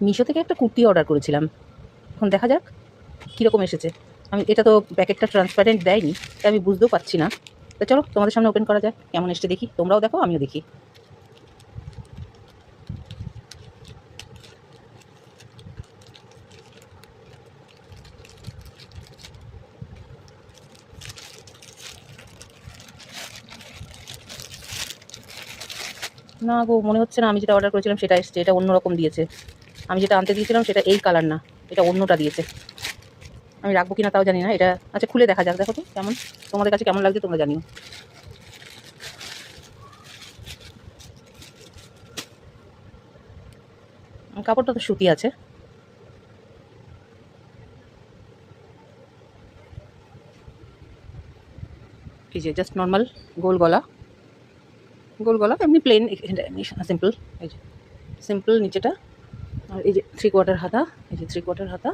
মিশো থেকে একটা কুর্তি অর্ডার করেছিলাম, এখন দেখা যাক কীরকম এসেছে। আমি এটা তো প্যাকেটটা ট্রান্সপারেন্ট দেয়নি, তাই আমি বুঝতেও পারছি না। তো চলো তোমাদের সামনে ওপেন করা যায়, কেমন এসছে দেখি, তোমরাও দেখো আমিও দেখি। না গো, মনে হচ্ছে না আমি যেটা অর্ডার করেছিলাম সেটা এসছে, এটা অন্যরকম দিয়েছে। আমি যেটা আনতে দিয়েছিলাম সেটা এই কালার না, এটা অন্যটা দিয়েছে। আমি রাখবো কিনা তাও জানি না এটা। আচ্ছা খুলে দেখা যাক, দেখো তো কেমন, তোমাদের কাছে কেমন লাগছে তোমরা জানিও। কাপড়টা তো সুতি আছে। এই যে জাস্ট নর্মাল গোল গলা, গোল গলা এমনি প্লেন, এমনি সিম্পল। এই যে সিম্পল নিচেটা, আর এই যে 3/4 হাতা, এই যে 3/4 হাতা,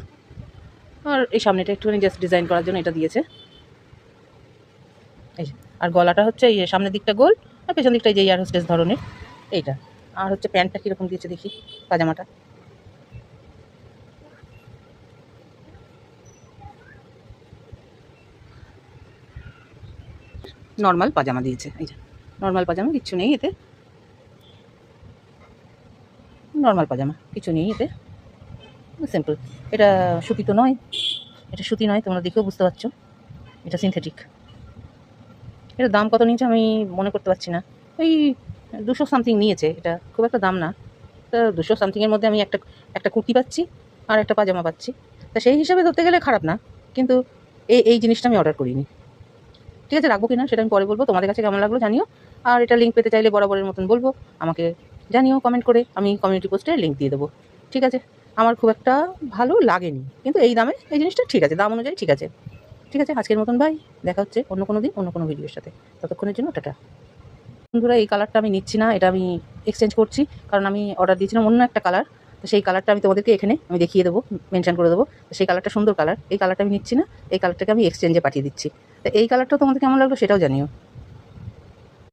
আর এই সামনেটা একটুখানি জাস্ট ডিজাইন করার জন্য এটা দিয়েছে। এই যে আর গলাটা হচ্ছে এই সামনের দিকটা গোল, আর পেছন দিকটা এই যে এয়ার হোস্টেস ধরনের এইটা। আর হচ্ছে প্যান্টটা কীরকম দিয়েছে দেখি, পাজামাটা। নর্মাল পাজামা দিয়েছে, এই যে নর্মাল পাজামা, কিচ্ছু নেই এতে, নর্মাল পাজামা কিছু নেই এতে, সিম্পল। এটা সুতি তো নয়, এটা সুতি নয়, তোমরা দেখেও বুঝতে পারছো এটা সিনথেটিক। এটার দাম কত নিয়েছে আমি মনে করতে পারছি না, ওই 200 সামথিং নিয়েছে, এটা খুব একটা দাম না। তা 200 সামথিংয়ের মধ্যে আমি একটা একটা কুর্তি পাচ্ছি আর একটা পাজামা পাচ্ছি, তা সেই হিসাবে ধরতে গেলে খারাপ না। কিন্তু এই জিনিসটা আমি অর্ডার করিনি। ঠিক আছে, রাখবো কিনা সেটা আমি পরে বলবো, তোমাদের কাছে কেমন লাগলো জানিও। আর এটা লিঙ্ক পেতে চাইলে বরাবরের মতন বলবো, আমাকে জানিও কমেন্ট করে, আমি কমিউনিটি পোস্টে লিঙ্ক দিয়ে দেবো। ঠিক আছে, আমার খুব একটা ভালো লাগেনি, কিন্তু এই দামে এই জিনিসটা ঠিক আছে, দাম অনুযায়ী ঠিক আছে। ঠিক আছে, আজকের মতন বাই, দেখা হচ্ছে অন্য কোনো দিন অন্য কোনো ভিডিওর সাথে। ততক্ষণের জন্য টাটা। বন্ধুরা, এই কালারটা আমি নিচ্ছি না, এটা আমি এক্সচেঞ্জ করছি, কারণ আমি অর্ডার দিয়েছিলাম অন্য একটা কালার। তো সেই কালারটা আমি তোমাদেরকে এখানে আমি দেখিয়ে দেবো, মেনশন করে দেবো। তো সেই কালারটা সুন্দর কালার, এই কালারটা আমি নিচ্ছি না, এই কালারটাকে আমি এক্সচেঞ্জে পাঠিয়ে দিচ্ছি। তো এই কালারটা তোমাদের কেমন লাগলো সেটাও জানিও।